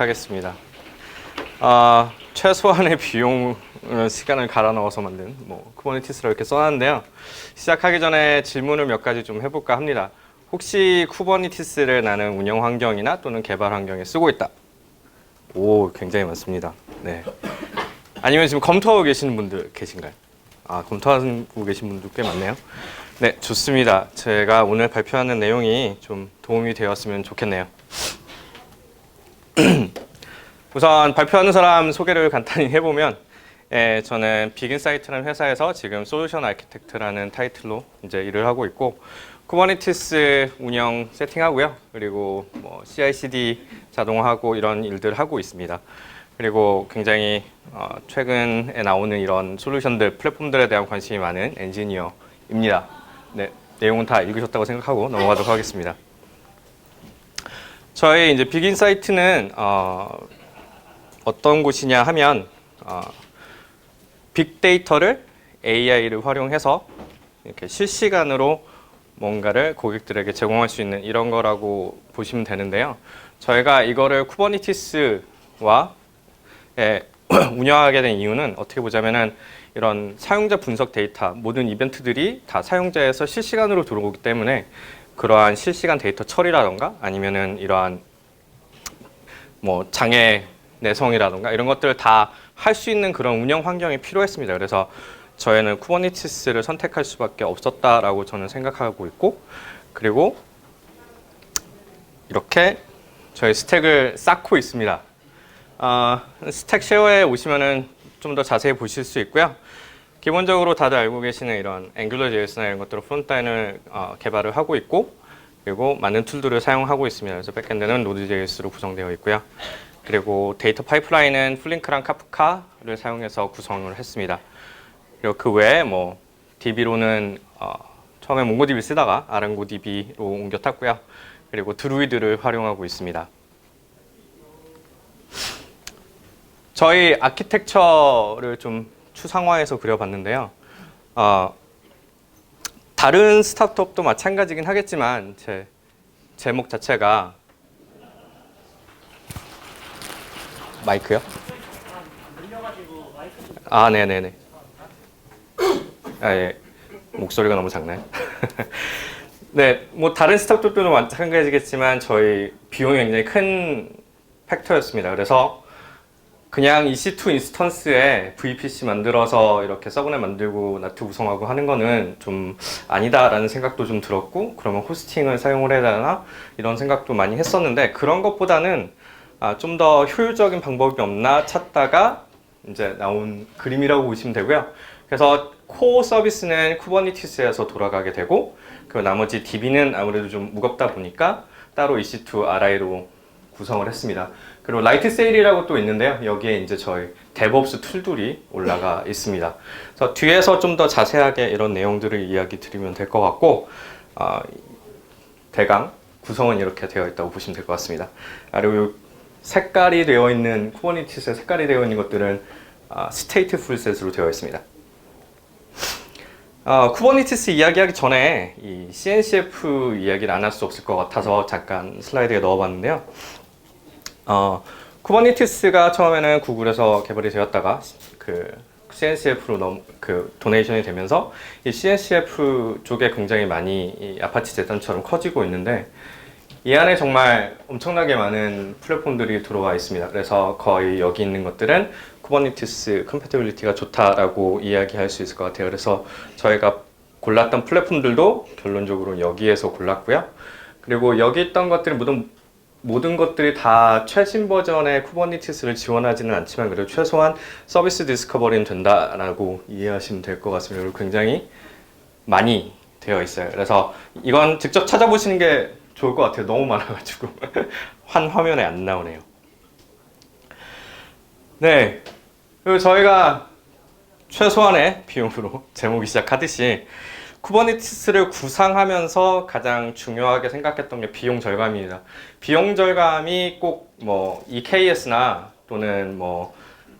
하겠습니다. 최소한의 비용 시간을 갈아 넣어서 만든 쿠버네티스를 이렇게 써놨는데요. 시작하기 전에 질문을 몇 가지 좀 해볼까 합니다. 혹시 쿠버네티스를 나는 운영 환경이나 또는 개발 환경에 쓰고 있다? 오, 굉장히 많습니다. 네. 아니면 지금 검토하고 계시는 분들 계신가요? 검토하고 계신 분들 꽤 많네요. 네, 좋습니다. 제가 오늘 발표하는 내용이 좀 도움이 되었으면 좋겠네요. 우선 발표하는 사람 소개를 간단히 해보면, 저는 비긴사이트라는 회사에서 지금 솔루션 아키텍트라는 타이틀로 이제 일을 하고 있고, 쿠버네티스 운영 세팅하고요. 그리고 CI/CD 자동화하고 이런 일들 하고 있습니다. 그리고 굉장히 최근에 나오는 이런 솔루션들, 플랫폼들에 대한 관심이 많은 엔지니어입니다. 네, 내용은 다 읽으셨다고 생각하고 넘어가도록 하겠습니다. 저희 이제 비긴사이트는 어떤 곳이냐 하면 빅데이터를 AI를 활용해서 이렇게 실시간으로 뭔가를 고객들에게 제공할 수 있는 이런 거라고 보시면 되는데요. 저희가 이거를 쿠버네티스와 운영하게 된 이유는 어떻게 보자면은 이런 사용자 분석 데이터, 모든 이벤트들이 다 사용자에서 실시간으로 들어오기 때문에 그러한 실시간 데이터 처리라던가 아니면은 이러한 장애 내성이라던가 이런 것들을 다 할 수 있는 그런 운영 환경이 필요했습니다. 그래서 저희는 쿠버네티스를 선택할 수밖에 없었다라고 저는 생각하고 있고, 그리고 이렇게 저희 스택을 쌓고 있습니다. 스택 쉐어에 오시면은 좀 더 자세히 보실 수 있고요. 기본적으로 다들 알고 계시는 이런 앵귤러.js나 이런 것들로 프론트라인을 개발을 하고 있고, 그리고 많은 툴들을 사용하고 있습니다. 그래서 백엔드는 노드.js로 구성되어 있고요. 그리고 데이터 파이프라인은 플링크랑 카프카를 사용해서 구성을 했습니다. 그리고 그 외에 DB로는 처음에 몽고DB 쓰다가 아랑고DB로 옮겨 탔고요. 그리고 드루이드를 활용하고 있습니다. 저희 아키텍처를 좀 추상화해서 그려봤는데요. 다른 스타트업도 마찬가지긴 하겠지만 제 제목 자체가 마이크요? 네네네. 예. 목소리가 너무 작나요? 네, 다른 스타트업들도 마찬가지겠지만 저희 비용이 굉장히 큰 팩터였습니다. 그래서 그냥 EC2 인스턴스에 VPC 만들어서 이렇게 서브넷 만들고 나트 구성하고 하는 거는 좀 아니다라는 생각도 좀 들었고, 그러면 호스팅을 사용을 해야 되나 이런 생각도 많이 했었는데, 그런 것보다는 좀 더 효율적인 방법이 없나 찾다가 이제 나온 그림이라고 보시면 되고요. 그래서 코어 서비스는 쿠버네티스에서 돌아가게 되고, 그 나머지 DB는 아무래도 좀 무겁다 보니까 따로 EC2 RI로 구성을 했습니다. 그리고 라이트 세일이라고 또 있는데요. 여기에 이제 저희 데브옵스 툴들이 올라가 있습니다. 그래서 뒤에서 좀 더 자세하게 이런 내용들을 이야기 드리면 될 것 같고, 대강 구성은 이렇게 되어 있다고 보시면 될 것 같습니다. 그리고 색깔이 되어 있는 쿠버네티스의 색깔이 되어 있는 것들은 스테이트 풀셋으로 되어 있습니다. 쿠버네티스 이야기하기 전에 이 CNCF 이야기를 안 할 수 없을 것 같아서 잠깐 슬라이드에 넣어봤는데요. 쿠버네티스가 처음에는 구글에서 개발이 되었다가 그 CNCF로 도네이션이 되면서 이 CNCF 쪽에 굉장히 많이 이 아파치 재단처럼 커지고 있는데, 이 안에 정말 엄청나게 많은 플랫폼들이 들어와 있습니다. 그래서 거의 여기 있는 것들은 쿠버네티스 컴패티빌리티가 좋다라고 이야기할 수 있을 것 같아요. 그래서 저희가 골랐던 플랫폼들도 결론적으로 여기에서 골랐고요. 그리고 여기 있던 것들이 모든 것들이 다 최신 버전의 쿠버네티스를 지원하지는 않지만 그래도 최소한 서비스 디스커버리는 된다라고 이해하시면 될 것 같습니다. 그리고 굉장히 많이 되어 있어요. 그래서 이건 직접 찾아보시는 게 좋을 것 같아요. 너무 많아가지고 한 화면에 안 나오네요. 네, 그리고 저희가 최소한의 비용으로 제목이 시작하듯이 쿠버네티스를 구상하면서 가장 중요하게 생각했던 게 비용 절감입니다. 비용 절감이 꼭 EKS나 또는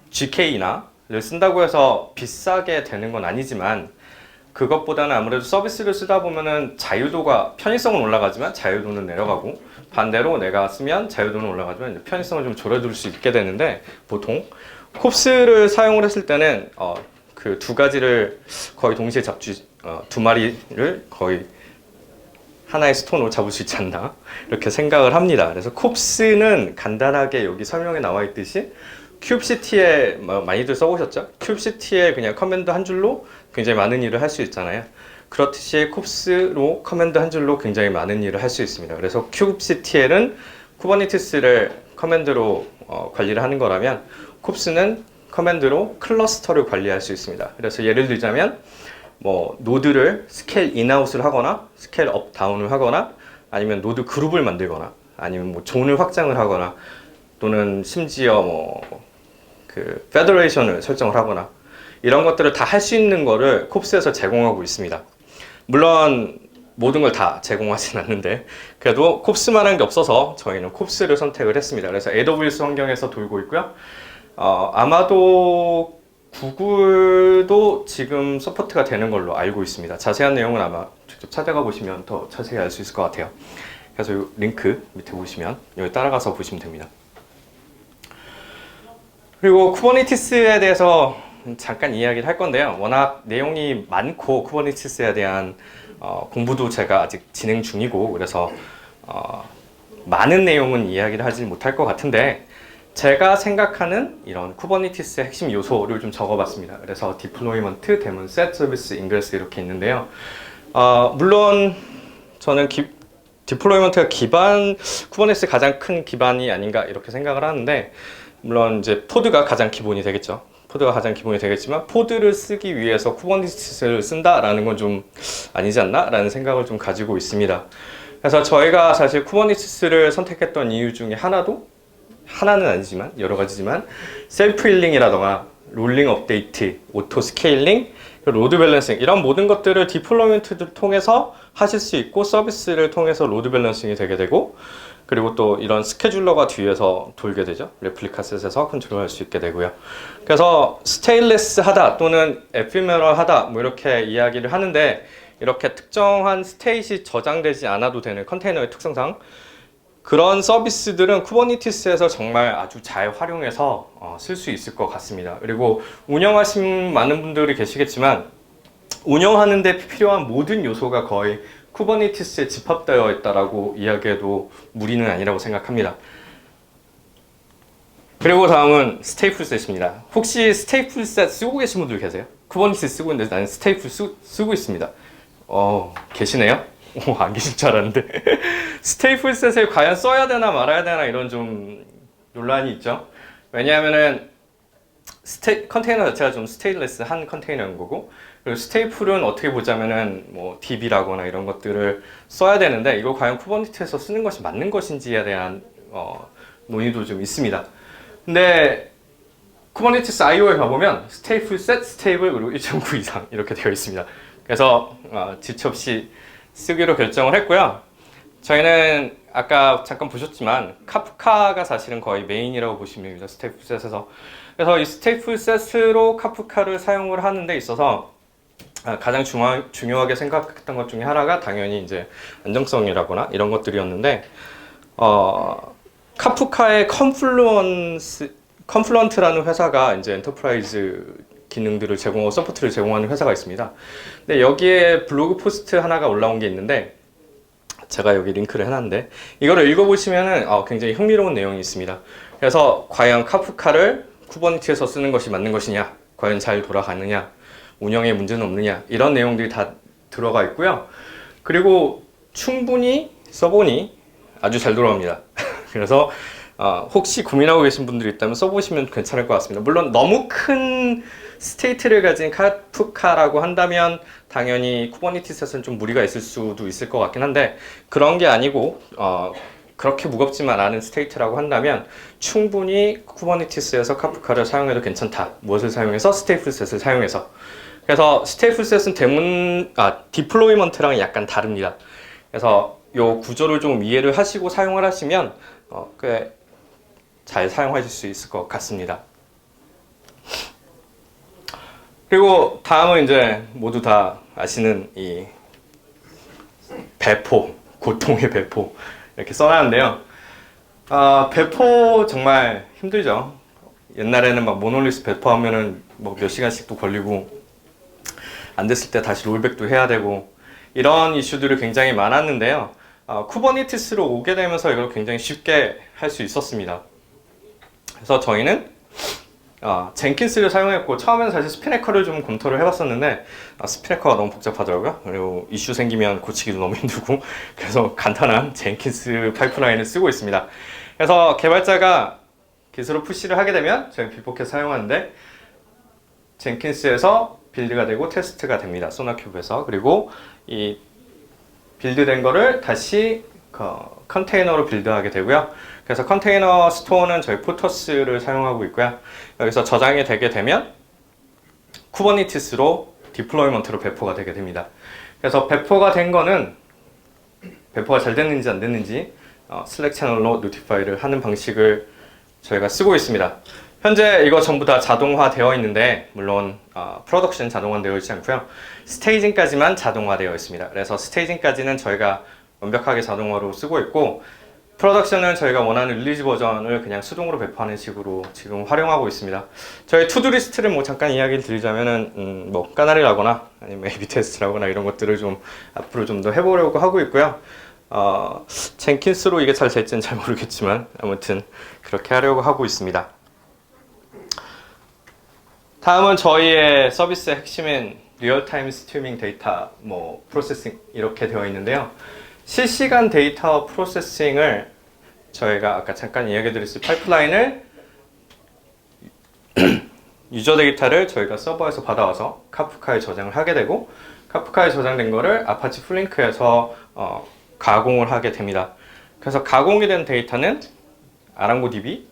GK나를 쓴다고 해서 비싸게 되는 건 아니지만, 그것보다는 아무래도 서비스를 쓰다 보면은 자유도가, 편의성은 올라가지만 자유도는 내려가고, 반대로 내가 쓰면 자유도는 올라가지만 이제 편의성을 좀 줄여줄 수 있게 되는데, 보통 쿱스를 사용을 했을 때는 그 두 가지를 거의 동시에 두 마리를 거의 하나의 스톤으로 잡을 수 있지 않나 이렇게 생각을 합니다. 그래서 쿱스는 간단하게 여기 설명에 나와 있듯이 큐브시티에 많이들 써보셨죠? 큐브시티에 그냥 커맨드 한 줄로 굉장히 많은 일을 할 수 있잖아요. 그렇듯이 쿱스로 커맨드 한 줄로 굉장히 많은 일을 할 수 있습니다. 그래서 큐브시티에는 쿠버네티스를 커맨드로 관리를 하는 거라면 쿱스는 커맨드로 클러스터를 관리할 수 있습니다. 그래서 예를 들자면 뭐 노드를 스케일 인아웃을 하거나 스케일 업 다운을 하거나 아니면 노드 그룹을 만들거나 아니면 뭐 존을 확장을 하거나 또는 심지어 뭐 그 페더레이션을 설정을 하거나 이런 것들을 다 할 수 있는 거를 쿱스에서 제공하고 있습니다. 물론 모든 걸 다 제공하진 않는데 그래도 쿱스만한 게 없어서 저희는 쿱스를 선택을 했습니다. 그래서 AWS 환경에서 돌고 있고요. 아마도 구글도 지금 서포트가 되는 걸로 알고 있습니다. 자세한 내용은 아마 직접 찾아가 보시면 더 자세히 알 수 있을 것 같아요. 그래서 이 링크 밑에 보시면 여기 따라가서 보시면 됩니다. 그리고 쿠버네티스에 대해서 잠깐 이야기를 할 건데요. 워낙 내용이 많고 쿠버네티스에 대한 공부도 제가 아직 진행 중이고 그래서 많은 내용은 이야기를 하지 못할 것 같은데 제가 생각하는 이런 쿠버네티스의 핵심 요소를 좀 적어봤습니다. 그래서 디플로이먼트, 데몬, 셋, 서비스, 인그레스 이렇게 있는데요. 물론 저는 디플로이먼트가 쿠버네티스의 가장 큰 기반이 아닌가 이렇게 생각을 하는데 물론 이제 포드가 가장 기본이 되겠죠. 포드가 가장 기본이 되겠지만 포드를 쓰기 위해서 쿠버네티스를 쓴다라는 건 좀 아니지 않나? 라는 생각을 좀 가지고 있습니다. 그래서 저희가 사실 쿠버네티스를 선택했던 이유 중에 하나는 아니지만 여러 가지지만 셀프 힐링이라던가 롤링 업데이트, 오토 스케일링, 로드 밸런싱 이런 모든 것들을 디플로이먼트를 통해서 하실 수 있고 서비스를 통해서 로드 밸런싱이 되게 되고 그리고 또 이런 스케줄러가 뒤에서 돌게 되죠. 레플리카 셋에서 컨트롤할 수 있게 되고요. 그래서 스테인리스 하다 또는 에피메럴 하다 뭐 이렇게 이야기를 하는데 이렇게 특정한 스테이시 저장되지 않아도 되는 컨테이너의 특성상 그런 서비스들은 쿠버네티스에서 정말 아주 잘 활용해서 쓸 수 있을 것 같습니다. 그리고 운영하신 많은 분들이 계시겠지만 운영하는 데 필요한 모든 요소가 거의 쿠버네티스에 집합되어 있다라고 이야기해도 무리는 아니라고 생각합니다. 그리고 다음은 스테이플셋입니다. 혹시 스테이플셋 쓰고 계신 분들 계세요? 쿠버네티스 쓰고 있는데 나는 스테이플 쓰고 있습니다. 계시네요? 안 계실 줄 알았는데 스테이플셋을 과연 써야 되나 말아야 되나 이런 좀 논란이 있죠. 왜냐하면은 컨테이너 자체가 좀 스테인리스한 컨테이너인 거고 그리고 스테이플은 어떻게 보자면은 뭐 DB라거나 이런 것들을 써야 되는데 이거 과연 쿠버네티스에서 쓰는 것이 맞는 것인지에 대한 논의도 좀 있습니다. 근데 쿠버네티스 IO에 가보면 스테이플셋, 스테이블 그리고 1.9 이상 이렇게 되어 있습니다. 그래서 지체 없이 쓰기로 결정을 했고요. 저희는 아까 잠깐 보셨지만 카프카가 사실은 거의 메인이라고 보시면 됩니다. 스테이플셋에서. 그래서 이 스테이플셋으로 카프카를 사용을 하는 데 있어서 가장 중요하게 생각했던 것 중에 하나가 당연히 이제 안정성이라거나 이런 것들이었는데 카프카의 컨플루언트라는 회사가 이제 엔터프라이즈 기능들을 제공하고 서포트를 제공하는 회사가 있습니다. 근데 여기에 블로그 포스트 하나가 올라온 게 있는데 제가 여기 링크를 해놨는데 이거를 읽어보시면은 굉장히 흥미로운 내용이 있습니다. 그래서 과연 카프카를 쿠버네티스에서 쓰는 것이 맞는 것이냐, 과연 잘 돌아가느냐, 운영에 문제는 없느냐 이런 내용들이 다 들어가 있고요. 그리고 충분히 써보니 아주 잘 돌아갑니다. 그래서 혹시 고민하고 계신 분들이 있다면 써보시면 괜찮을 것 같습니다. 물론 너무 큰 스테이트를 가진 카프카라고 한다면 당연히 쿠버네티스에서는 좀 무리가 있을 수도 있을 것 같긴 한데 그런 게 아니고 그렇게 무겁지만 않은 스테이트라고 한다면 충분히 쿠버네티스에서 카프카를 사용해도 괜찮다. 무엇을 사용해서? 스테이플셋을 사용해서. 그래서 스테이플셋은 디플로이먼트랑 약간 다릅니다. 그래서 이 구조를 좀 이해를 하시고 사용을 하시면 꽤 잘 사용하실 수 있을 것 같습니다. 그리고 다음은 이제 모두 다 아시는 이 배포, 고통의 배포 이렇게 써놨는데요. 배포 정말 힘들죠. 옛날에는 막 모놀리스 배포하면은 뭐 몇 시간씩도 걸리고 안 됐을 때 다시 롤백도 해야 되고 이런 이슈들이 굉장히 많았는데요. 쿠버네티스로 오게 되면서 이걸 굉장히 쉽게 할 수 있었습니다. 그래서 저희는 젠킨스를 사용했고, 처음에는 사실 스피네커를 좀 검토를 해봤었는데 스피네커가 너무 복잡하더라고요. 그리고 이슈 생기면 고치기도 너무 힘들고, 그래서 간단한 젠킨스 파이프라인을 쓰고 있습니다. 그래서 개발자가 기술을 푸시를 하게 되면 저희 빅포켓 사용하는데 젠킨스에서 빌드가 되고 테스트가 됩니다. 소나큐브에서. 그리고 이 빌드된 거를 다시 컨테이너로 빌드하게 되고요. 그래서 컨테이너 스토어는 저희 포터스를 사용하고 있고요. 여기서 저장이 되게 되면 쿠버네티스로 디플로이먼트로 배포가 되게 됩니다. 그래서 배포가 된 거는 배포가 잘 됐는지 안 됐는지 슬랙 채널로 노티파이를 하는 방식을 저희가 쓰고 있습니다. 현재 이거 전부 다 자동화되어 있는데, 물론 프로덕션 자동화되어 있지 않고요. 스테이징까지만 자동화되어 있습니다. 그래서 스테이징까지는 저희가 완벽하게 자동화로 쓰고 있고, 프로덕션은 저희가 원하는 릴리즈 버전을 그냥 수동으로 배포하는 식으로 지금 활용하고 있습니다. 저희 투두 리스트를 뭐 잠깐 이야기를 드리자면은 뭐 까나리라거나 아니면 A/B 테스트라거나 이런 것들을 좀 앞으로 좀 더 해보려고 하고 있고요. 젠킨스로 이게 잘 될지는 잘 모르겠지만 아무튼 그렇게 하려고 하고 있습니다. 다음은 저희의 서비스의 핵심인 리얼타임 스트리밍 데이터 프로세싱 이렇게 되어 있는데요. 실시간 데이터 프로세싱을 저희가 아까 잠깐 이야기 드렸을 파이프라인을 유저 데이터를 저희가 서버에서 받아와서 카프카에 저장을 하게 되고, 카프카에 저장된 거를 아파치 플링크에서 가공을 하게 됩니다. 그래서 가공이 된 데이터는 아랑고DB,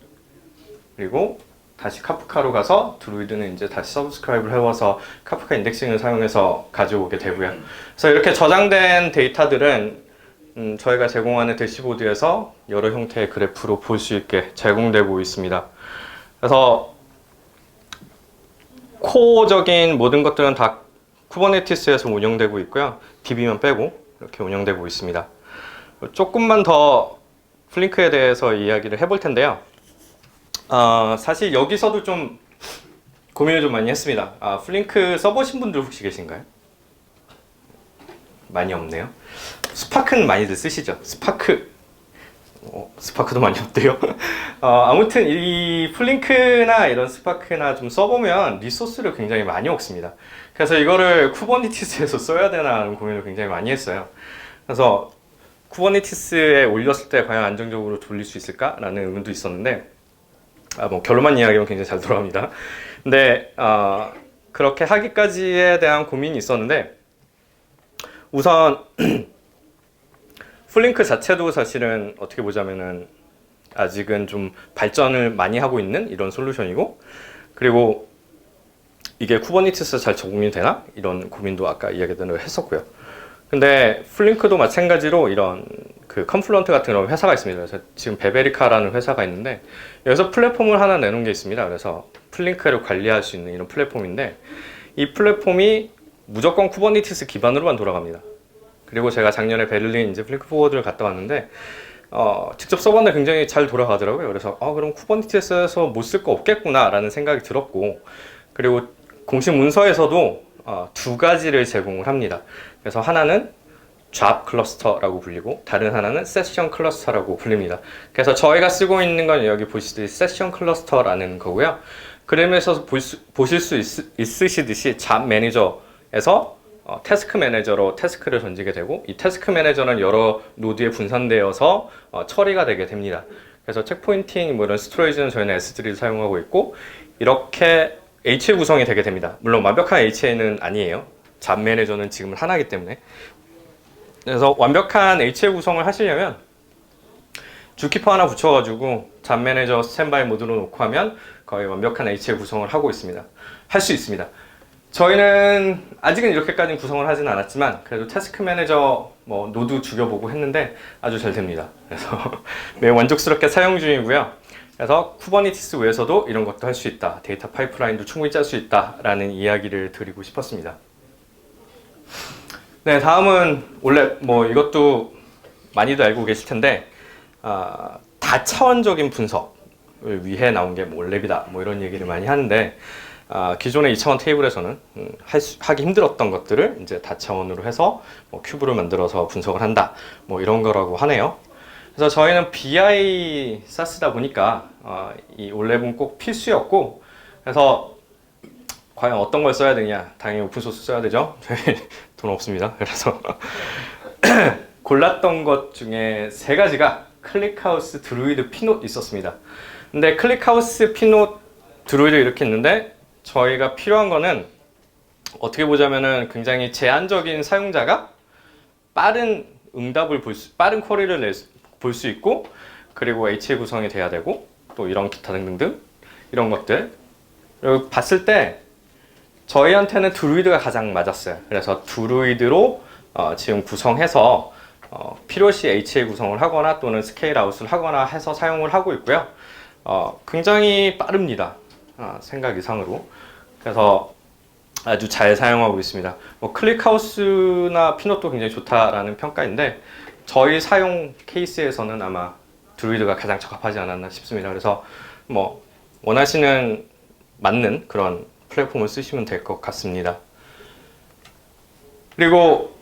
그리고 다시 카프카로 가서 드루이드는 이제 다시 서브스크라이브를 해와서 카프카 인덱싱을 사용해서 가져오게 되고요. 그래서 이렇게 저장된 데이터들은 저희가 제공하는 대시보드에서 여러 형태의 그래프로 볼 수 있게 제공되고 있습니다. 그래서 코어적인 모든 것들은 다 쿠버네티스에서 운영되고 있고요. DB만 빼고 이렇게 운영되고 있습니다. 조금만 더 플링크에 대해서 이야기를 해볼 텐데요. 사실 여기서도 좀 고민을 좀 많이 했습니다. 플링크 써보신 분들 혹시 계신가요? 많이 없네요. 스파크는 많이들 쓰시죠? 스파크도 많이 없대요. 아무튼 이 플링크나 이런 스파크나 좀 써보면 리소스를 굉장히 많이 먹습니다. 그래서 이거를 쿠버네티스에서 써야 되나 하는 고민을 굉장히 많이 했어요. 그래서 쿠버네티스에 올렸을 때 과연 안정적으로 돌릴 수 있을까라는 의문도 있었는데, 결론만 이야기하면 굉장히 잘 돌아갑니다. 근데 그렇게 하기까지에 대한 고민이 있었는데, 우선 플링크 자체도 사실은 어떻게 보자면은 아직은 좀 발전을 많이 하고 있는 이런 솔루션이고, 그리고 이게 쿠버네티스에 잘 적용이 되나? 이런 고민도 아까 이야기를 했었고요. 근데 플링크도 마찬가지로 이런 그 컨플런트 같은 그런 회사가 있습니다. 그래서 지금 베베리카라는 회사가 있는데, 여기서 플랫폼을 하나 내놓은 게 있습니다. 그래서 플링크를 관리할 수 있는 이런 플랫폼인데, 이 플랫폼이 무조건 쿠버네티스 기반으로만 돌아갑니다. 그리고 제가 작년에 베를린 이제 플링크 포워드를 갔다 왔는데 직접 써봤는데 굉장히 잘 돌아가더라고요. 그래서 그럼 쿠버네티스에서 못 쓸 거 없겠구나 라는 생각이 들었고, 그리고 공식 문서에서도 두 가지를 제공을 합니다. 그래서 하나는 잡 클러스터라고 불리고 다른 하나는 세션 클러스터라고 불립니다. 그래서 저희가 쓰고 있는 건 여기 보시듯이 세션 클러스터라는 거고요. 그림에서 보실 수 있으시듯이 잡 매니저에서 태스크 매니저로 태스크를 던지게 되고, 이 태스크 매니저는 여러 노드에 분산되어서 처리가 되게 됩니다. 그래서 체크포인팅, 이런 스토리지는 저희는 S3를 사용하고 있고, 이렇게 HA 구성이 되게 됩니다. 물론 완벽한 HA는 아니에요. 잡 매니저는 지금 하나이기 때문에. 그래서 완벽한 HA 구성을 하시려면 주키퍼 하나 붙여가지고 잡 매니저 스탠바이 모드로 놓고 하면 거의 완벽한 HA 구성을 하고 있습니다. 할 수 있습니다. 저희는 아직은 이렇게까지는 구성을 하지는 않았지만 그래도 태스크 매니저 노드 죽여보고 했는데 아주 잘 됩니다. 그래서 매우 만족스럽게 사용 중이고요. 그래서 쿠버네티스 외에서도 이런 것도 할 수 있다. 데이터 파이프라인도 충분히 짤 수 있다라는 이야기를 드리고 싶었습니다. 네, 다음은 원래 뭐 이것도 많이도 알고 계실 텐데 다차원적인 분석을 위해 나온 게 뭐 랩이다 뭐 이런 얘기를 많이 하는데 기존의 2차원 테이블에서는 하기 힘들었던 것들을 이제 다차원으로 해서 뭐 큐브를 만들어서 분석을 한다 뭐 이런 거라고 하네요. 그래서 저희는 BI 사스다 보니까 이 올랩은 꼭 필수였고, 그래서 과연 어떤 걸 써야 되냐, 당연히 오픈소스 써야 되죠. 저희 돈 없습니다. 그래서 골랐던 것 중에 세 가지가 클릭하우스, 드루이드, 피노트 있었습니다. 근데 클릭하우스, 피노트, 드루이드 이렇게 있는데 저희가 필요한 거는 어떻게 보자면은 굉장히 제한적인 사용자가 빠른 응답을 빠른 쿼리를 볼 수 있고, 그리고 HA 구성이 돼야 되고, 또 이런 기타 등등등 이런 것들. 그리고 봤을 때 저희한테는 드루이드가 가장 맞았어요. 그래서 드루이드로 지금 구성해서 필요시 HA 구성을 하거나 또는 스케일 아웃을 하거나 해서 사용을 하고 있고요. 굉장히 빠릅니다. 생각 이상으로. 그래서 아주 잘 사용하고 있습니다. 뭐 클릭하우스나 피노트도 굉장히 좋다라는 평가인데 저희 사용 케이스에서는 아마 드루이드가 가장 적합하지 않았나 싶습니다. 그래서 뭐 원하시는 맞는 그런 플랫폼을 쓰시면 될 것 같습니다. 그리고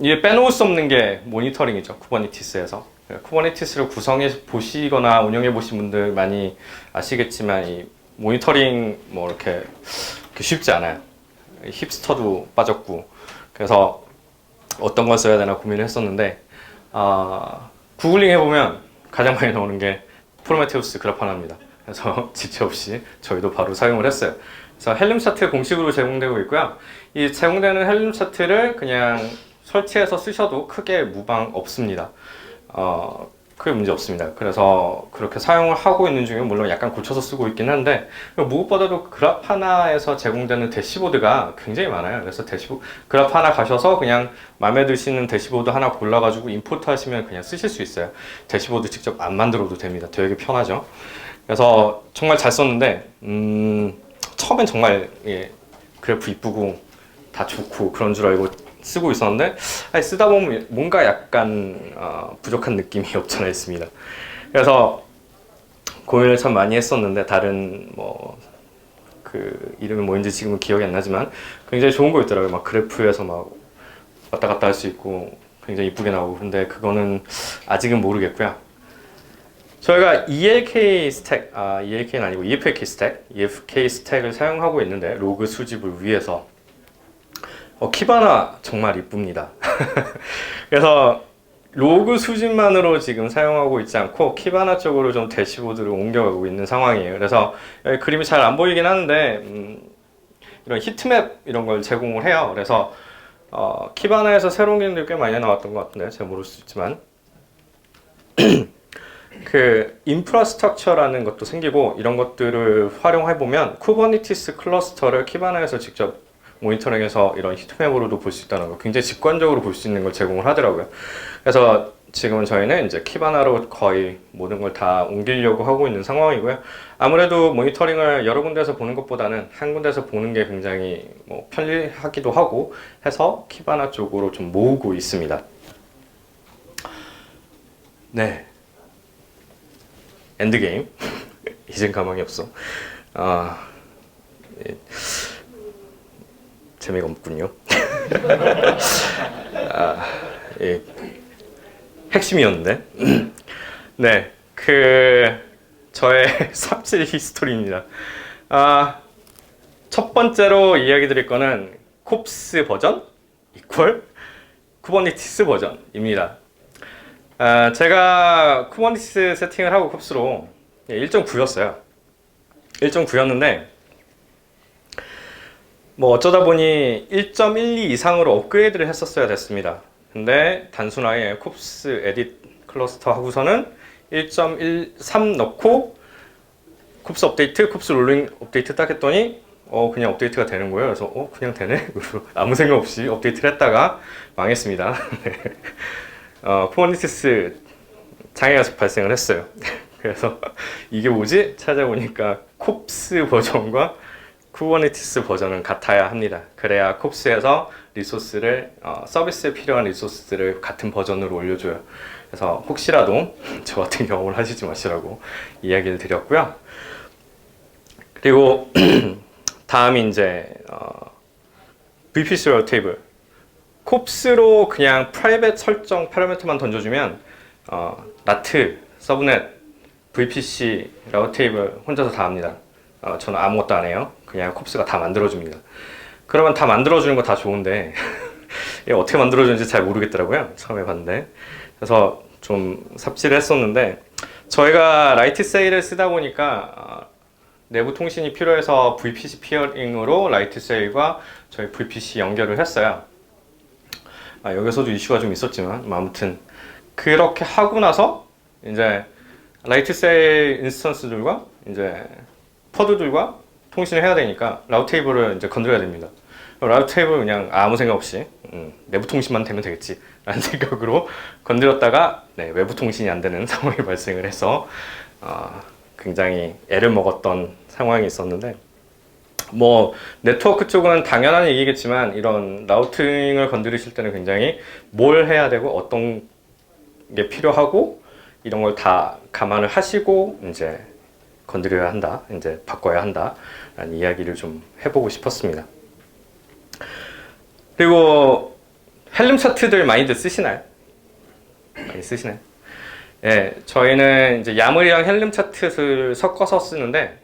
이게 빼놓을 수 없는 게 모니터링이죠. 쿠버네티스에서. 쿠버네티스를 구성해 보시거나 운영해 보신 분들 많이 아시겠지만 이 모니터링 뭐 이렇게 쉽지 않아요. 힙스터도 빠졌고, 그래서 어떤 걸 써야 되나 고민을 했었는데 구글링 해보면 가장 많이 나오는 게 프로메테우스 그래파나입니다. 그래서 지체 없이 저희도 바로 사용을 했어요. 그래서 헬름 차트 공식으로 제공되고 있고요. 이 제공되는 헬름 차트를 그냥 설치해서 쓰셔도 크게 무방 없습니다. 크게 문제 없습니다. 그래서 그렇게 사용을 하고 있는 중에 물론 약간 고쳐서 쓰고 있긴 한데 무엇보다도 그래파나에서 제공되는 대시보드가 굉장히 많아요. 그래서 그래파나 가셔서 그냥 마음에 드시는 대시보드 하나 골라가지고 임포트 하시면 그냥 쓰실 수 있어요. 대시보드 직접 안 만들어도 됩니다. 되게 편하죠. 그래서 정말 잘 썼는데 처음엔 정말 그래프 이쁘고 다 좋고 그런 줄 알고 쓰고 있었는데 쓰다 보면 뭔가 약간 부족한 느낌이 없잖아 있습니다. 그래서 고민을 참 많이 했었는데 다른 뭐 그 이름이 뭐인지 지금은 기억이 안 나지만 굉장히 좋은 거 있더라고요. 막 그래프에서 막 왔다 갔다 할 수 있고 굉장히 이쁘게 나오고. 근데 그거는 아직은 모르겠고요. 저희가 ELK 스택, ELK는 아니고 EFK 스택, EFK 스택을 사용하고 있는데 로그 수집을 위해서 키바나 정말 이쁩니다. 그래서 로그 수집만으로 지금 사용하고 있지 않고 키바나 쪽으로 좀 대시보드를 옮겨가고 있는 상황이에요. 그래서 그림이 잘 안 보이긴 하는데 이런 히트맵 이런 걸 제공을 해요. 그래서 키바나에서 새로운 기능들이 꽤 많이 나왔던 것 같은데 제가 모를 수 있지만 그 인프라스트럭처라는 것도 생기고 이런 것들을 활용해 보면 쿠버네티스 클러스터를 키바나에서 직접 모니터링해서 이런 히트맵으로도 볼 수 있다는 거, 굉장히 직관적으로 볼 수 있는 걸 제공을 하더라고요. 그래서 지금은 저희는 이제 키바나로 거의 모든 걸 다 옮기려고 하고 있는 상황이고요. 아무래도 모니터링을 여러 군데에서 보는 것보다는 한 군데에서 보는 게 굉장히 뭐 편리하기도 하고 해서 키바나 쪽으로 좀 모으고 있습니다. 네. 엔드게임. 이젠 가망이 없어. 재미가 없군요. 핵심이었는데. 네, 저의 삽질 히스토리입니다. 첫 번째로 이야기 드릴 거는 콥스 버전 이퀄 쿠버네티스 버전입니다. 제가 쿠버네티스 세팅을 하고 콥스로 1.9였어요. 1.9였는데 뭐 어쩌다 보니 1.12 이상으로 업그레이드를 했었어야 됐습니다. 근데 단순하게 콥스 에딧 클러스터 하고서는 1.13 넣고 콥스 업데이트, 콥스 롤링 업데이트 딱 했더니 그냥 업데이트가 되는 거예요. 그래서 그냥 되네? 아무 생각 없이 업데이트를 했다가 망했습니다. 쿠버네티스 장애가 발생을 했어요. 그래서 이게 뭐지? 찾아보니까 콥스 버전과 쿠버네티스 버전은 같아야 합니다. 그래야 콥스에서 리소스를 서비스에 필요한 리소스들을 같은 버전으로 올려줘요. 그래서 혹시라도 저 같은 경험을 하시지 마시라고 이야기를 드렸고요. 그리고 다음이 이제 VPC 라우터 테이블. 콥스로 그냥 프라이빗 설정 파라미터만 던져주면 나트, 서브넷, VPC 라우터 테이블 혼자서 다 합니다. 저는 아무것도 안 해요. 그냥 콥스가 다 만들어줍니다. 그러면 다 만들어주는 거 다 좋은데 이게 어떻게 만들어주는지 잘 모르겠더라고요. 처음에 봤는데. 그래서 좀 삽질을 했었는데 저희가 라이트 세일을 쓰다 보니까 내부 통신이 필요해서 VPC 피어링으로 라이트 세일과 저희 VPC 연결을 했어요. 여기서도 이슈가 좀 있었지만 아무튼 그렇게 하고 나서 이제 라이트 세일 인스턴스들과 이제 퍼드들과 통신을 해야 되니까 라우터 테이블을 이제 건드려야 됩니다. 라우터 테이블 그냥 아무 생각 없이 내부 통신만 되면 되겠지 라는 생각으로 건드렸다가 외부 통신이 안 되는 상황이 발생을 해서 굉장히 애를 먹었던 상황이 있었는데, 뭐 네트워크 쪽은 당연한 얘기겠지만 이런 라우팅을 건드리실 때는 굉장히 뭘 해야 되고 어떤 게 필요하고 이런 걸 다 감안을 하시고 이제 건드려야 한다, 이제 바꿔야 한다 라는 이야기를 좀 해보고 싶었습니다. 그리고 헬름 차트들 많이들 쓰시나요? 많이 쓰시나요? 예, 저희는 이제 야물이랑 헬름 차트를 섞어서 쓰는데,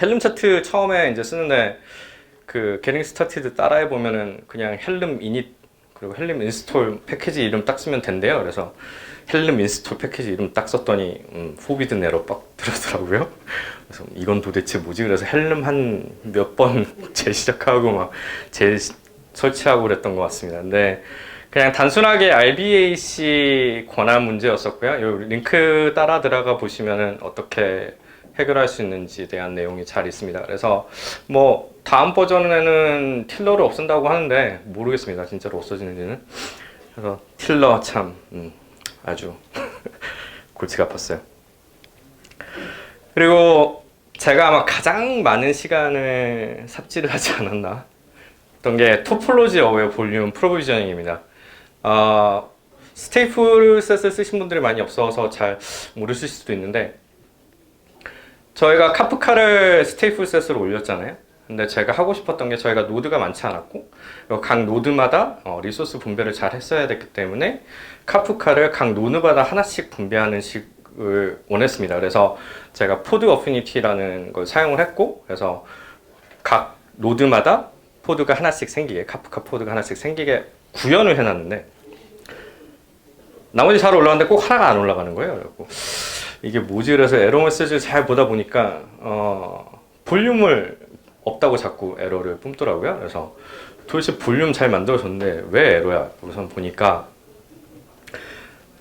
헬름 차트 처음에 이제 쓰는데 그 게링 스타티드 따라해 보면은 그냥 헬름 이닛 그리고 헬름 인스톨 패키지 이름 딱 쓰면 된대요. 그래서 헬름 인스톨 패키지 이름 딱 썼더니 포비든 에러 빡 들었더라고요. 그래서 이건 도대체 뭐지? 그래서 헬름 한 몇 번 재시작하고 막 설치하고 그랬던 것 같습니다. 근데 그냥 단순하게 RBAC 권한 문제였었고요. 이 링크 따라 들어가 보시면은 어떻게 해결할 수 있는지에 대한 내용이 잘 있습니다. 그래서 뭐 다음 버전에는 틸러를 없앤다고 하는데 모르겠습니다. 진짜로 없어지는지는. 그래서 틸러 참 아주 골치가 아팠어요. 그리고 제가 아마 가장 많은 시간을 삽질을 하지 않았나 했던 게 토폴로지 어웨어 볼륨 프로비저닝입니다. 스테이플 셋을 쓰신 분들이 많이 없어서 잘 모르실 수도 있는데, 저희가 카프카를 스테이플 셋으로 올렸잖아요. 근데 제가 하고 싶었던 게 저희가 노드가 많지 않았고 각 노드마다 리소스 분배를 잘 했어야 됐기 때문에 카프카를 각 노드마다 하나씩 분배하는 식을 원했습니다. 그래서 제가 포드 어피니티라는 걸 사용을 했고, 그래서 각 노드마다 포드가 하나씩 생기게, 카프카 포드가 하나씩 생기게 구현을 해놨는데 나머지 잘 올라가는데 꼭 하나가 안 올라가는 거예요. 그래서 이게 뭐지? 그래서 에러 메시지를 잘 보다 보니까 볼륨을 없다고 자꾸 에러를 뿜더라고요. 그래서 도대체 볼륨 잘 만들어졌는데 왜 에러야? 우선 보니까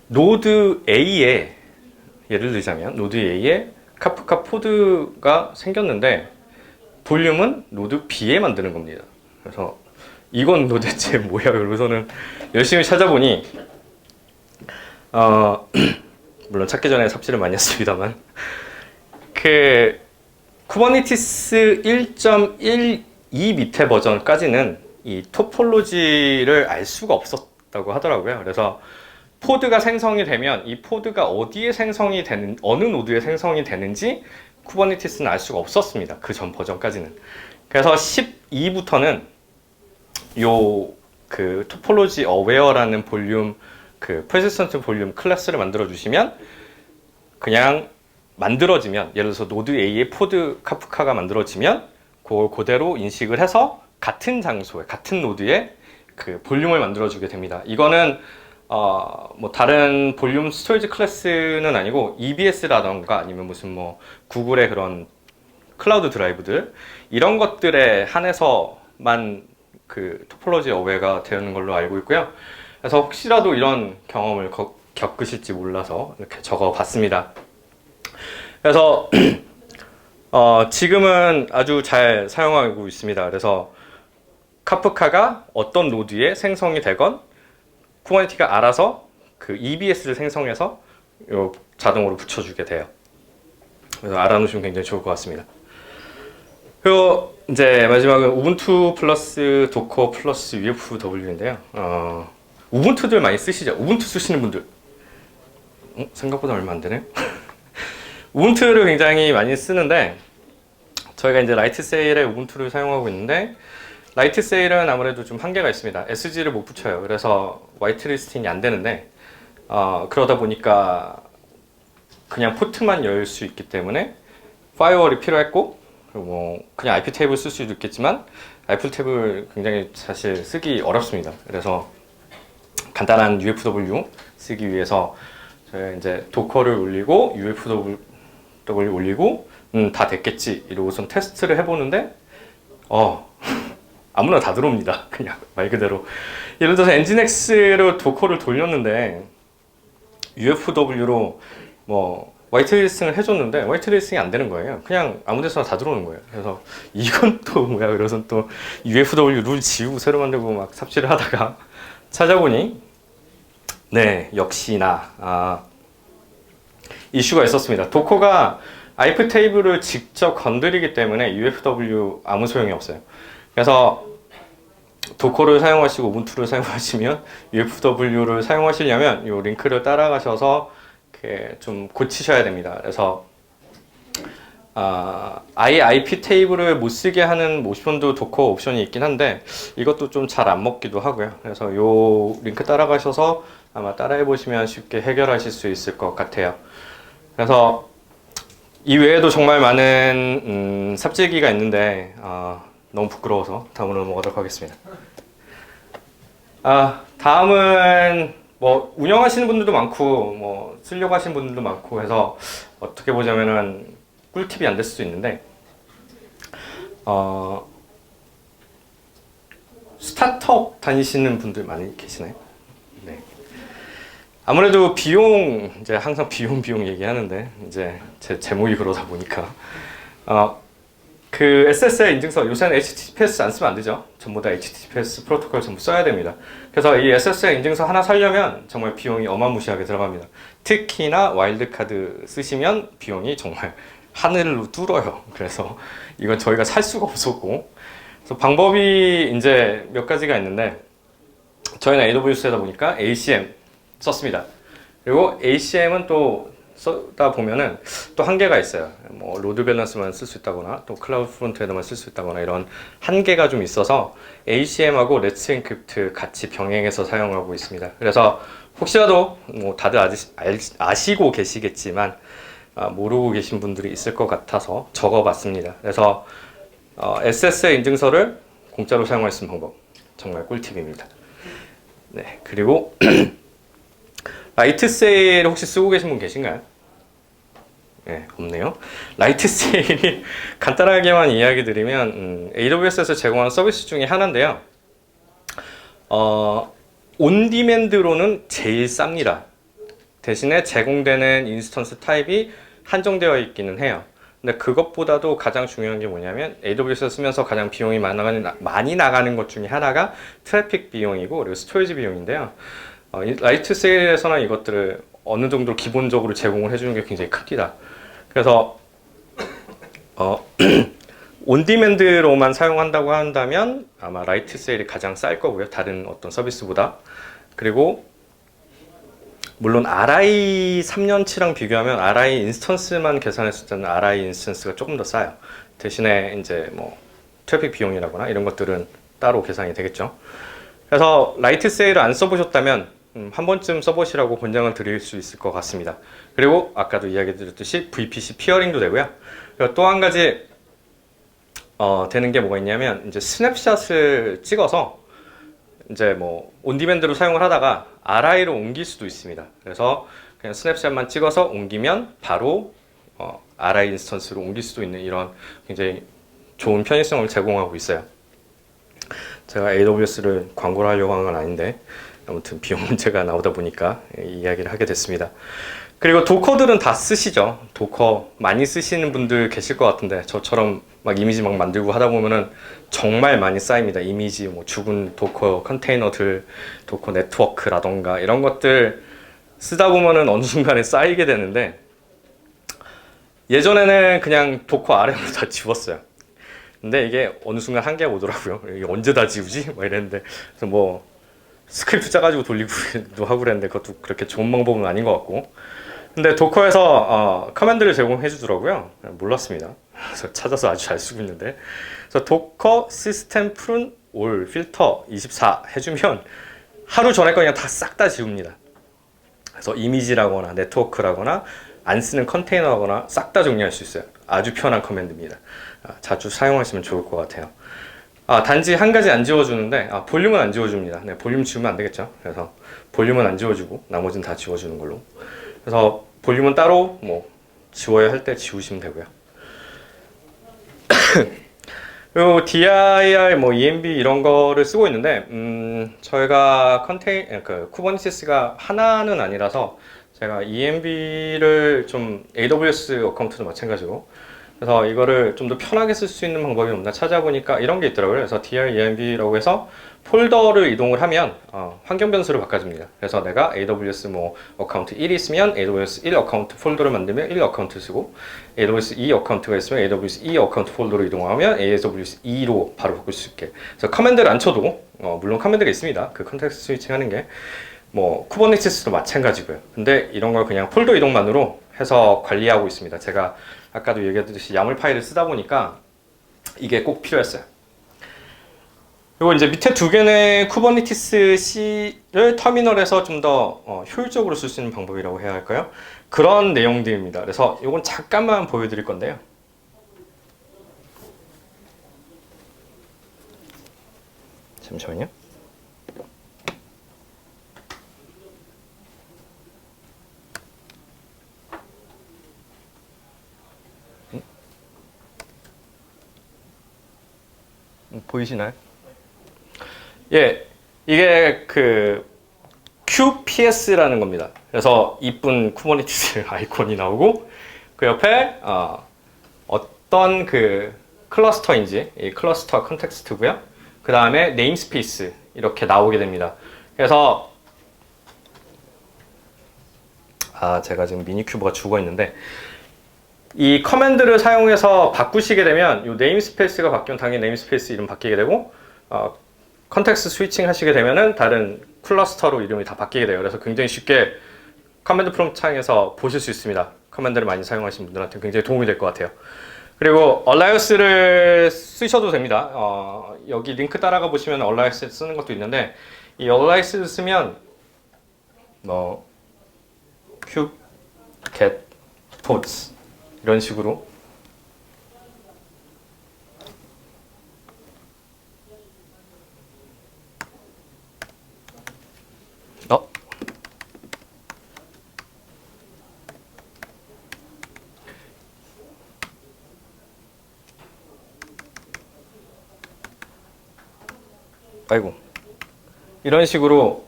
노드 A에, 예를 들자면 노드 A에 카프카 포드가 생겼는데 볼륨은 노드 B에 만드는 겁니다. 그래서 이건 도대체 뭐야? 그래서는 열심히 찾아보니 물론 찾기 전에 삽질을 많이 했습니다만 그 쿠버네티스 1.12 밑에 버전까지는 이 토폴로지를 알 수가 없었다고 하더라고요. 그래서 포드가 생성이 되면 이 포드가 어디에 생성이 되는, 어느 노드에 생성이 되는지 쿠버네티스는 알 수가 없었습니다. 그 전 버전까지는. 그래서 12부터는 요 그 토폴로지 어웨어라는 볼륨, 그 persistent 볼륨 클래스를 만들어 주시면 그냥 만들어지면, 예를 들어서 노드 A의 포드 카프카가 만들어지면 그걸 그대로 인식을 해서 같은 장소에, 같은 노드에 그 볼륨을 만들어 주게 됩니다. 이거는 뭐 다른 볼륨 스토리지 클래스는 아니고 EBS라던가 아니면 무슨 뭐 구글의 그런 클라우드 드라이브들 이런 것들에 한해서만 그 토폴로지 어웨어가 되는 걸로 알고 있고요. 그래서 혹시라도 이런 경험을 겪으실지 몰라서 이렇게 적어 봤습니다. 그래서 지금은 아주 잘 사용하고 있습니다. 그래서 카프카가 어떤 노드에 생성이 되건 쿠버네티가 알아서 그 EBS를 생성해서 요 자동으로 붙여주게 돼요. 그래서 알아놓으시면 굉장히 좋을 것 같습니다. 그리고 이제 마지막은 우분투 플러스 도커 플러스 UFW인데요. 우분투들 많이 쓰시죠? 우분투 쓰시는 분들 생각보다 얼마 안 되네요. 우분투를 굉장히 많이 쓰는데 저희가 이제 라이트 세일에 우분투를 사용하고 있는데 라이트 세일은 아무래도 좀 한계가 있습니다. SG를 못 붙여요. 그래서 화이트리스팅이 안 되는데 그러다 보니까 그냥 포트만 열 수 있기 때문에 파이어월이 필요했고 그리고 뭐 그냥 IP 탭을 쓸 수도 있겠지만 IP 탭을 굉장히 사실 쓰기 어렵습니다. 그래서 간단한 UFW 쓰기 위해서 저희가 이제 도커를 올리고 UFW 올리고 다 됐겠지 이러고선 테스트를 해보는데 아무나 다 들어옵니다. 그냥 말 그대로 예를 들어서 엔진엑스로 도커를 돌렸는데 UFW로 뭐 화이트리스팅을 해줬는데 화이트리스팅이 안 되는 거예요. 그냥 아무 데서나 다 들어오는 거예요. 그래서 이건 또 뭐야 그래서 또 UFW 룰 지우고 새로 만들고 막 삽질을 하다가 찾아보니 네 역시나 이슈가 있었습니다. 도커가 IP 테이블을 직접 건드리기 때문에 UFW 아무 소용이 없어요. 그래서 도커를 사용하시고 우분투를 사용하시면 UFW를 사용하시려면 이 링크를 따라가셔서 이렇게 좀 고치셔야 됩니다. 그래서 아예 IP 테이블을 못 쓰게 하는 옵션도 도커 옵션이 있긴 한데 이것도 좀 잘 안 먹기도 하고요. 그래서 이 링크 따라가셔서 아마 따라해 보시면 쉽게 해결하실 수 있을 것 같아요. 그래서 이 외에도 정말 많은 삽질기가 있는데 너무 부끄러워서 다음으로 넘어가도록 하겠습니다. 다음은 뭐 운영하시는 분들도 많고 뭐 쓰려고 하시는 분들도 많고 해서 어떻게 보자면은 꿀팁이 안 될 수도 있는데 스타트업 다니시는 분들 많이 계시나요? 네. 아무래도 비용 이제 항상 비용 얘기하는데 이제 제 제목이 그러다 보니까 그 SSL 인증서 요새는 HTTPS 안 쓰면 안 되죠. 전부 다 HTTPS 프로토콜 전부 써야 됩니다. 그래서 이 SSL 인증서 하나 사려면 정말 비용이 어마무시하게 들어갑니다. 특히나 와일드카드 쓰시면 비용이 정말 하늘로 뚫어요. 그래서 이건 저희가 살 수가 없었고 그래서 방법이 이제 몇 가지가 있는데 저희는 AWS다 보니까 ACM 썼습니다. 그리고 ACM은 또 쓰다 보면은 또 한계가 있어요. 뭐 로드 밸런스만 쓸 수 있다거나 또 클라우드 프론트에다만 쓸 수 있다거나 이런 한계가 좀 있어서 ACM하고 렛츠 엔크립트 같이 병행해서 사용하고 있습니다. 그래서 혹시라도 뭐 다들 아시고 계시겠지만 모르고 계신 분들이 있을 것 같아서 적어봤습니다. 그래서 SSL 인증서를 공짜로 사용할 수 있는 방법 정말 꿀팁입니다. 네, 그리고 라이트 세일 혹시 쓰고 계신 분 계신가요? 네, 없네요. 라이트 세일이 간단하게만 이야기 드리면 AWS에서 제공하는 서비스 중에 하나인데요. 온디맨드로는 제일 쌉니다. 대신에 제공되는 인스턴스 타입이 한정되어 있기는 해요. 근데 그것보다도 가장 중요한 게 뭐냐면 AWS 쓰면서 가장 비용이 많이 나가는 것 중에 하나가 트래픽 비용이고 그리고 스토리지 비용인데요. 라이트 세일에서는 이것들을 어느 정도 기본적으로 제공을 해주는 게 굉장히 큽니다. 그래서 온디맨드로만 사용한다고 한다면 아마 라이트 세일이 가장 쌀 거고요. 다른 어떤 서비스보다. 그리고 물론 RI 3년치랑 비교하면 RI 인스턴스만 계산했을 때는 RI 인스턴스가 조금 더 싸요. 대신에 이제 뭐 트래픽 비용이라거나 이런 것들은 따로 계산이 되겠죠. 그래서 라이트 세일을 안 써보셨다면 한 번쯤 써보시라고 권장을 드릴 수 있을 것 같습니다. 그리고 아까도 이야기 드렸듯이 VPC 피어링도 되고요. 그리고 또 한 가지 되는 게 뭐가 있냐면 이제 스냅샷을 찍어서 이제 뭐 온디맨드로 사용을 하다가 RI로 옮길 수도 있습니다. 그래서 그냥 스냅샷만 찍어서 옮기면 바로 RI 인스턴스로 옮길 수도 있는 이런 굉장히 좋은 편의성을 제공하고 있어요. 제가 AWS를 광고를 하려고 하는 건 아닌데 아무튼 비용 문제가 나오다 보니까 이야기를 하게 됐습니다. 그리고 도커들은 다 쓰시죠. 도커 많이 쓰시는 분들 계실 것 같은데 저처럼 막 이미지 막 만들고 하다 보면은 정말 많이 쌓입니다. 이미지, 뭐 죽은 도커 컨테이너들, 도커 네트워크라던가 이런 것들 쓰다 보면은 어느 순간에 쌓이게 되는데, 예전에는 그냥 도커 RM으로 다 지웠어요. 근데 이게 어느 순간 한계가 오더라고요. 이게 언제 다 지우지? 막 이랬는데, 그래서 뭐 스크립트 짜가지고 돌리기도 하고 그랬는데 그것도 그렇게 좋은 방법은 아닌 것 같고. 근데 도커에서 커맨드를 제공해 주더라고요. 몰랐습니다. 그래서 찾아서 아주 잘 쓰고 있는데, 그래서 도커 시스템 프룬 올 필터 24 해주면 하루 전에 거 그냥 다 싹 다 지웁니다. 그래서 이미지라거나 네트워크라거나 안 쓰는 컨테이너라거나 싹 다 정리할 수 있어요. 아주 편한 커맨드입니다. 자주 사용하시면 좋을 것 같아요. 단지 한 가지 안 지워주는데, 볼륨은 안 지워줍니다. 네, 볼륨 지우면 안 되겠죠. 그래서 볼륨은 안 지워주고 나머지는 다 지워주는 걸로. 그래서 볼륨은 따로 뭐 지워야 할 때 지우시면 되고요. 그리고 dir, 뭐 env 이런 거를 쓰고 있는데, 저희가 쿠버니티스가 하나는 아니라서 제가 env를 좀 AWS 어카운트도 마찬가지고, 그래서 이거를 좀 더 편하게 쓸 수 있는 방법이 없나 찾아보니까 이런 게 있더라고요. 그래서 dir env라고 해서 폴더를 이동을 하면 환경 변수를 바꿔줍니다. 그래서 내가 AWS 뭐 어카운트 1이 있으면 AWS 1 어카운트 폴더를 만들면 1 어카운트 쓰고, AWS 2 어카운트가 있으면 AWS 2 어카운트 폴더로 이동하면 AWS 2로 바로 바꿀 수 있게. 그래서 커맨드를 안 쳐도 물론 커맨드가 있습니다. 그 컨텍스트 스위칭 하는 게 뭐 쿠버네티스도 마찬가지고요. 근데 이런 걸 그냥 폴더 이동만으로 해서 관리하고 있습니다. 제가 아까도 얘기했듯이 야물 파일을 쓰다 보니까 이게 꼭 필요했어요. 그리고 이제 밑에 두 개는 쿠버네티스 C를 터미널에서 좀 더 효율적으로 쓸 수 있는 방법이라고 해야 할까요? 그런 내용들입니다. 그래서 이건 잠깐만 보여드릴 건데요. 잠시만요. 보이시나요? 예, 이게 그 QPS라는 겁니다. 그래서 이쁜 쿠버네티스 아이콘이 나오고 그 옆에 어떤 그 클러스터인지, 이 클러스터 컨텍스트고요. 그 다음에 네임스페이스 이렇게 나오게 됩니다. 그래서 제가 지금 미니큐브가 죽어 있는데, 이 커맨드를 사용해서 바꾸시게 되면 이 네임스페이스가 바뀌면 당연히 네임스페이스 이름 바뀌게 되고, 컨텍스트 스위칭 하시게 되면은 다른 클러스터로 이름이 다 바뀌게 돼요. 그래서 굉장히 쉽게 커맨드 프롬프트 창에서 보실 수 있습니다. 커맨드를 많이 사용하시는 분들한테 굉장히 도움이 될 것 같아요. 그리고 얼라이어스를 쓰셔도 됩니다. 여기 링크 따라가 보시면 얼라이어스 쓰는 것도 있는데, 이 얼라이어스 쓰면 뭐 큐, 겟, 포즈 이런 식으로 아이고, 이런 식으로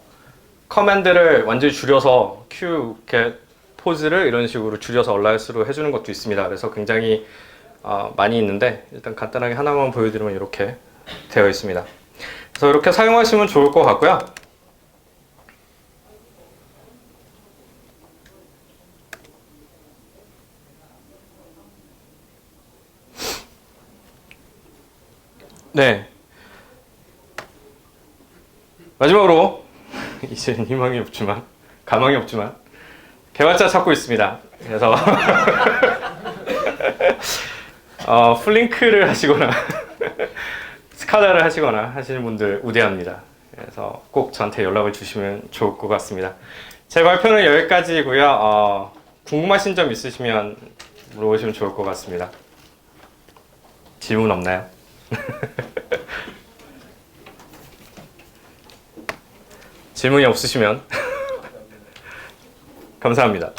커맨드를 완전히 줄여서 q, get, 포즈를 이런 식으로 줄여서 얼라이어스로 해주는 것도 있습니다. 그래서 굉장히 많이 있는데 일단 간단하게 하나만 보여드리면 이렇게 되어 있습니다. 그래서 이렇게 사용하시면 좋을 것 같고요. 네, 마지막으로 이제 희망이 없지만 가망이 없지만 개발자 찾고 있습니다. 그래서 플링크를 하시거나 스카다를 하시거나 하시는 분들 우대합니다. 그래서 꼭 저한테 연락을 주시면 좋을 것 같습니다. 제 발표는 여기까지고요. 궁금하신 점 있으시면 물어보시면 좋을 것 같습니다. 질문 없나요? 질문이 없으시면 감사합니다.